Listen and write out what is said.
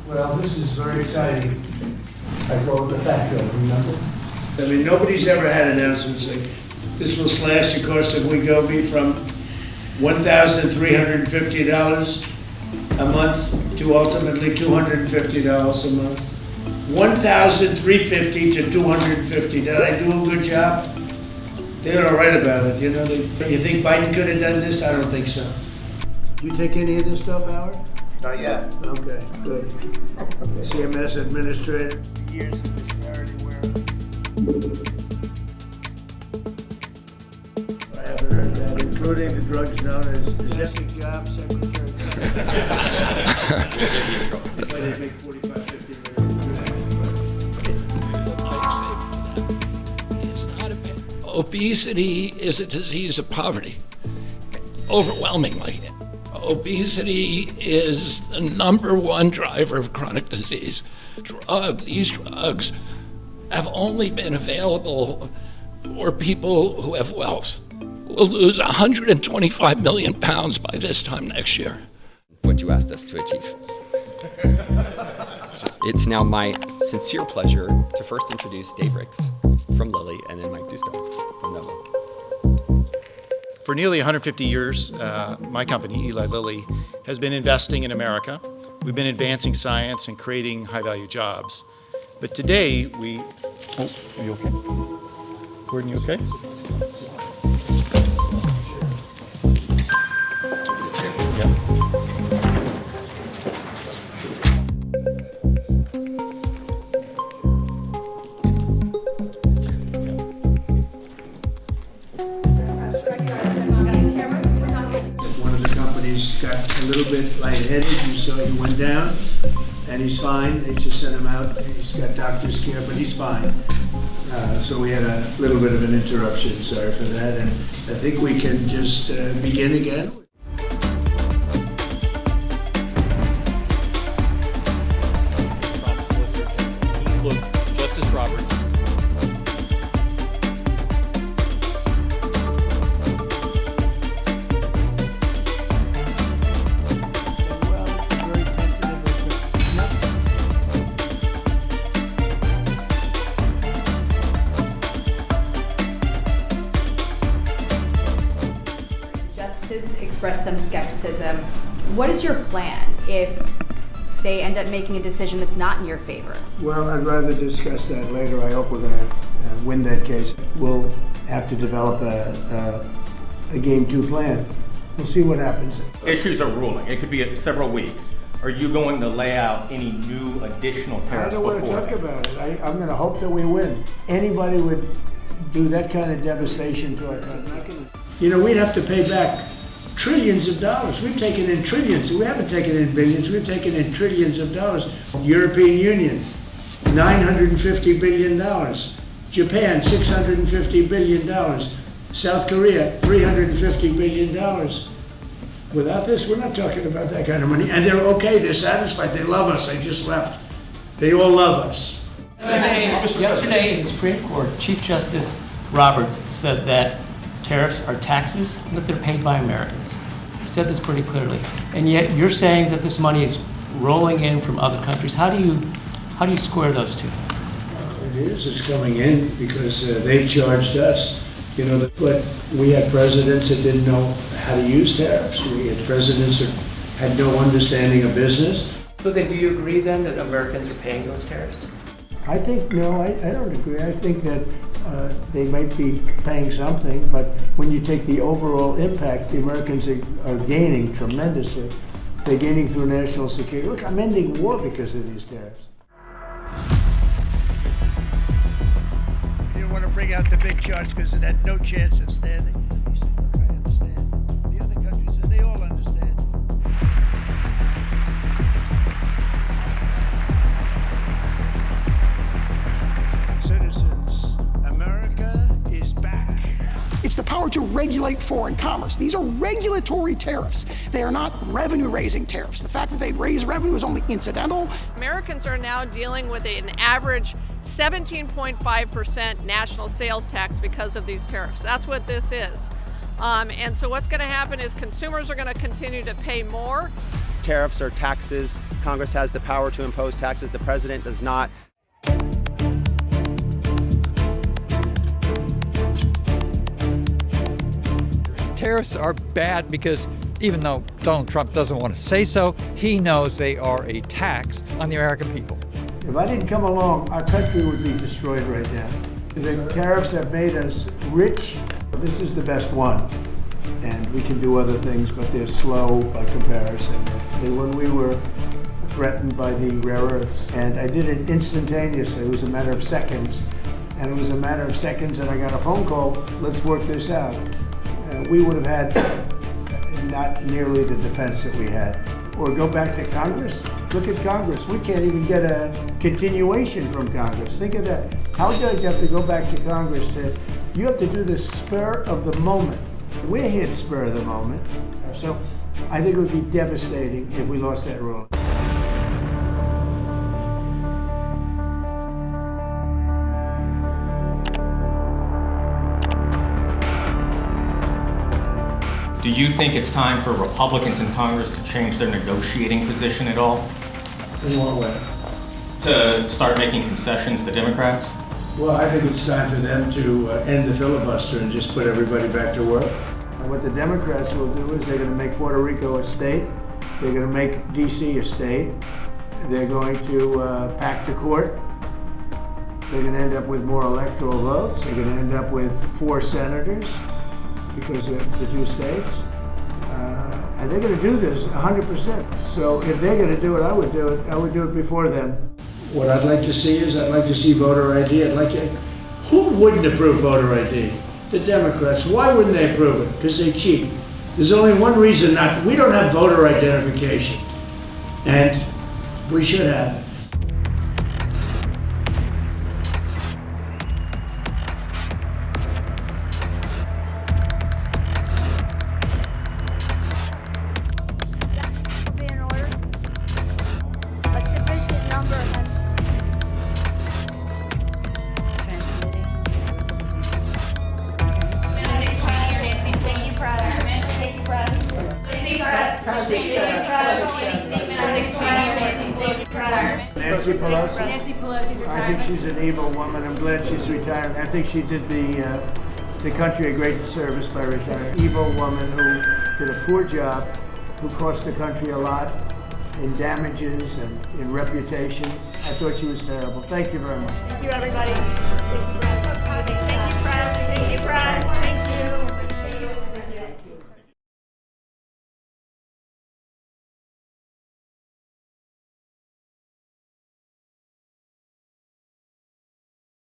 Well, this is very exciting. I call it the fact bill, remember? I mean, nobody's ever had announcements like, this will slash the cost of Wegovy from $1,350 a month to ultimately $250 a month. $1,350 to $250. Did I do a good job? They're all right about it, you know. You think Biden could have done this? I don't think so. You take any of this stuff, Howard? Not yet. Okay, good. CMS administrator. Years of disparity where I haven't heard that, including the drugs known as domestic job secretary. Why they make 45, 50 million. Obesity is a disease of poverty, overwhelmingly. Obesity is the #1 driver of chronic disease. These drugs have only been available for people who have wealth. We'll lose 125 million pounds by this time next year. What you asked us to achieve. It's now my sincere pleasure to first introduce Dave Ricks from Lilly and then Mike Duster from Novo. For nearly 150 years, my company, Eli Lilly, has been investing in America. We've been advancing science and creating high-value jobs. But today, we... Oh, are you okay? Gordon, you okay? Yeah. One of the companies got a little bit lightheaded. You saw he went down, and he's fine. They just sent him out. He's got doctor's care, but he's fine. So we had a little bit of an interruption. Sorry for that. And I think we can just begin again. Justice Roberts. Expressed some skepticism. What is your plan if they end up making a decision that's not in your favor? Well, I'd rather discuss that later. I hope we're going to win that case. We'll have to develop a Game 2 plan. We'll see what happens. Issues are ruling. It could be several weeks. Are you going to lay out any new additional tariffs before? I don't want to talk about it. I'm going to hope that we win. Anybody would do that kind of devastation to our country. You know, we'd have to pay back trillions of dollars. We've taken in trillions. We haven't taken in billions. We've taken in trillions of dollars. European Union, $950 billion. Japan, $650 billion. South Korea, $350 billion. Without this, we're not talking about that kind of money. And they're okay. They're satisfied. They love us. They just left. They all love us. Yesterday in the Supreme Court, Chief Justice Roberts said that tariffs are taxes and that they're paid by Americans. He said this pretty clearly. And yet you're saying that this money is rolling in from other countries. How do you square those two? It is. It's coming in because they've charged us. You know, but we had presidents that didn't know how to use tariffs. We had presidents that had no understanding of business. So then do you agree then that Americans are paying those tariffs? I think, no, I don't agree. I think that they might be paying something, but when you take the overall impact, the Americans are gaining tremendously. They're gaining through national security. Look, I'm ending war because of these tariffs. You don't want to bring out the big charts because it had no chance of standing. He said, look, I understand. The other countries, they all understand. Citizens, America is back. It's the power to regulate foreign commerce. These are regulatory tariffs. They are not revenue-raising tariffs. The fact that they raise revenue is only incidental. Americans are now dealing with an average 17.5% national sales tax because of these tariffs. That's what this is. And so what's going to happen is consumers are going to continue to pay more. tariffs are taxes. Congress has the power to impose taxes. The president does not. Tariffs are bad because even though Donald Trump doesn't want to say so, he knows they are a tax on the American people. If I didn't come along, our country would be destroyed right now. The tariffs have made us rich. This is the best one. And we can do other things, but they're slow by comparison. When we were threatened by the rare earths, and I did it instantaneously, it was a matter of seconds. And it was a matter of seconds that I got a phone call, let's work this out. We would have had not nearly the defense that we had. Or go back to Congress. Look at Congress. We can't even get a continuation from Congress. Think of that. How do you have to go back to Congress you have to do this spur of the moment. We're hit spur of the moment. So I think it would be devastating if we lost that role. Do you think it's time for Republicans in Congress to change their negotiating position at all? In what way? To start making concessions to Democrats? Well, I think it's time for them to end the filibuster and just put everybody back to work. And what the Democrats will do is they're going to make Puerto Rico a state. They're going to make D.C. a state. They're going to pack the court. They're going to end up with more electoral votes. They're going to end up with 4 senators because of the 2 states. And they're going to do this 100%. So if they're going to do it, I would do it. I would do it before them. What I'd like to see is I'd like to see voter ID. Who wouldn't approve voter ID? The Democrats. Why wouldn't they approve it? Because they cheat. There's only one reason not. We don't have voter identification. And we should have it. Nancy Pelosi. Nancy Pelosi's retiring. I think she's an evil woman. I'm glad she's retiring. I think she did the country a great service by retiring. Evil woman who did a poor job, who cost the country a lot in damages and in reputation. I thought she was terrible. Thank you very much. Thank you, everybody. Thank you, Brad. Thank you, Brad.